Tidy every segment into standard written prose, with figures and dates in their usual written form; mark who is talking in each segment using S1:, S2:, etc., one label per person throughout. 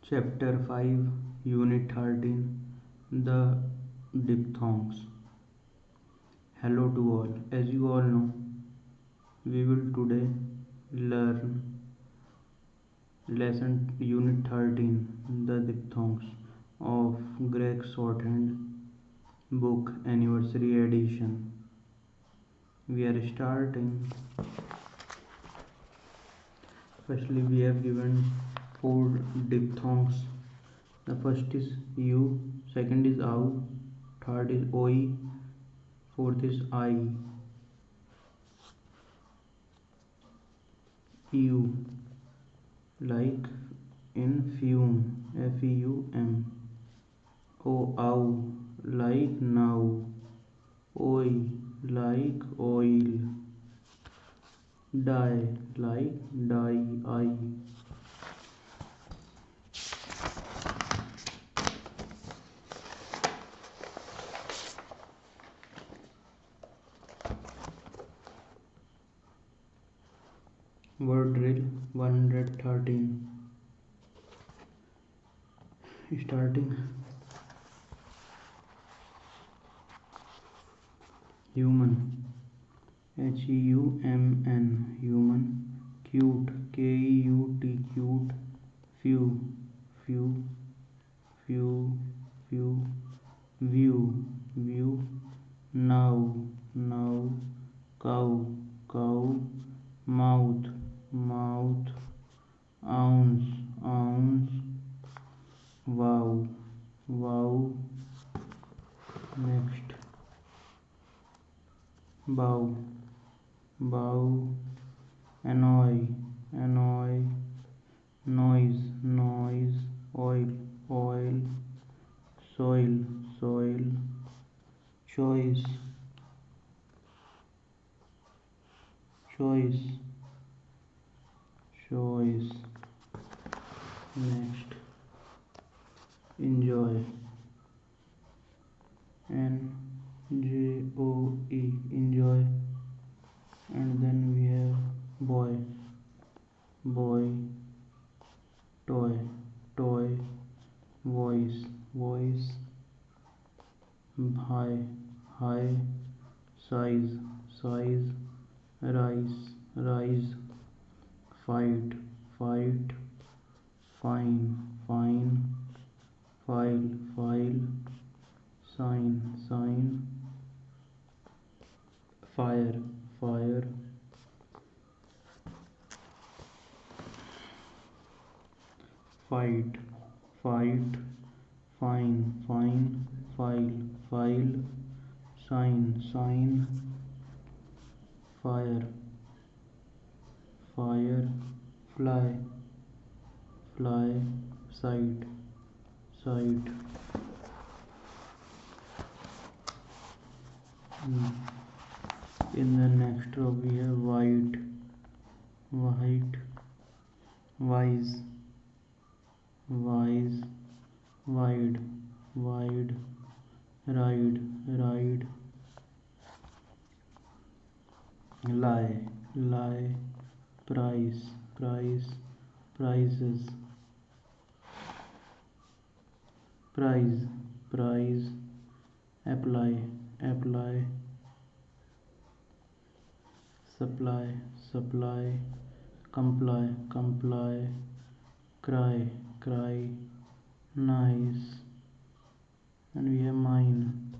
S1: Chapter 5, Unit 13, The Diphthongs. Hello to all. As you all know, we will today learn lesson Unit 13, The Diphthongs of Gregg Shorthand book anniversary edition. We are starting. Firstly, we have given 4 diphthongs. The first is U, second is AU, third is OE, fourth is I. U, like in fume, F-E-U-M. O, AU, like now. OE, like oil. Die, like die, I. Word drill 113. Starting. Human, H-E-U-M-N, human. Cute, K-E-U-T, cute. Few, few, few, few. View, view. Now, now. Cow, cow. Mouth, mouth. Ounce, ounce. Wow, wow. Next. Bow, bow. Annoy, annoy. Noise, noise. Oil, oil. Soil, soil. Choice, choice, choice. Next. Enjoy, N-J-O-E, enjoy. And then we have boy, boy. Toy, toy. Voice, voice. High, high. Size, size. Rise, rise. Fight, fight. Fine, fine. File, file. Sign, sign. Fire, fire. Fight, fight. Fine, fine. File, file. Sign, sign. Fire, fire. Fly, fly. Sight, sight. In the next row we have white, white. Wise, wise. Wide, wide. Ride, ride. Lie, lie. Price, price. Prices. Prize, prize. Apply, apply. Supply, supply. Comply, comply. Cry, cry. Nice. And we have mine,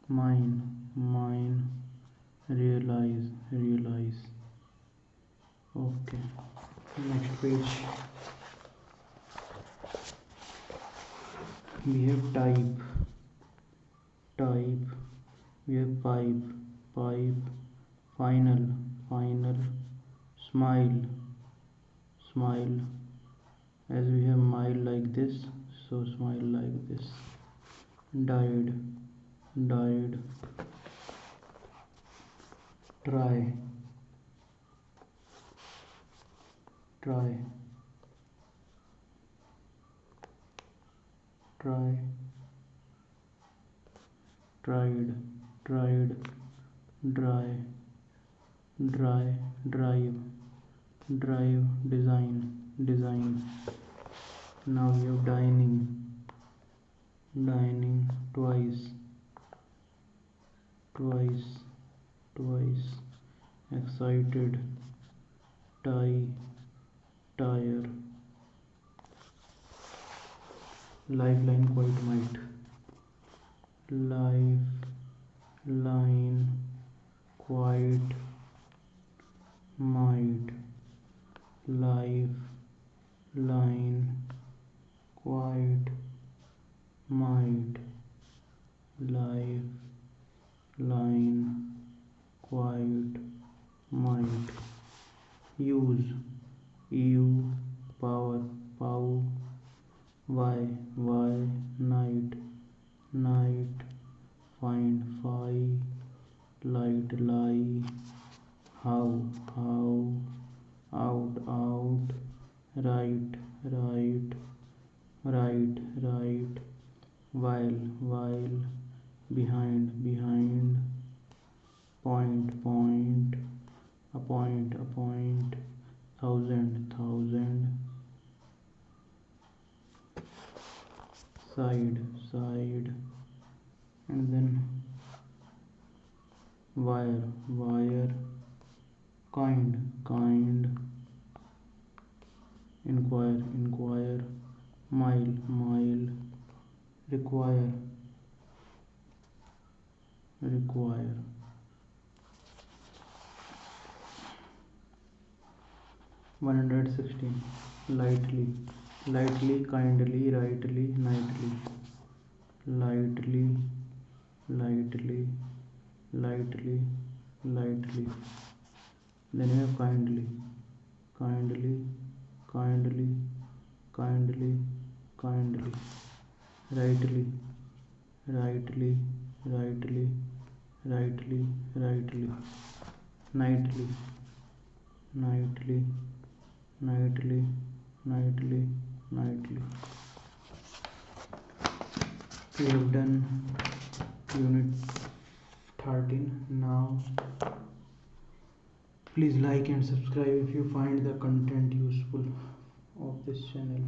S1: mine, mine. Realize, realize. Okay, next page. We have type, type. We have pipe, pipe. Final, final. Smile, smile. As we have mile like this, so smile like this. Died, died. Try, try. Try, tried, tried. Dry, dry. Drive, drive. Design, design. Now we have dining, twice, excited, tire, lifeline, quite might, lifeline, quite might, lifeline, quite might, lifeline, quite might. Use, power, why, night, find, light, lie, how, out, right, while, behind, point, appoint, thousand, side, and then wire, kind, inquire, mile, require. 116. Lightly, kindly, rightly, nightly, lightly, then we have kindly, rightly, nightly, we have done unit 13. Now please like and subscribe if you find the content useful of this channel.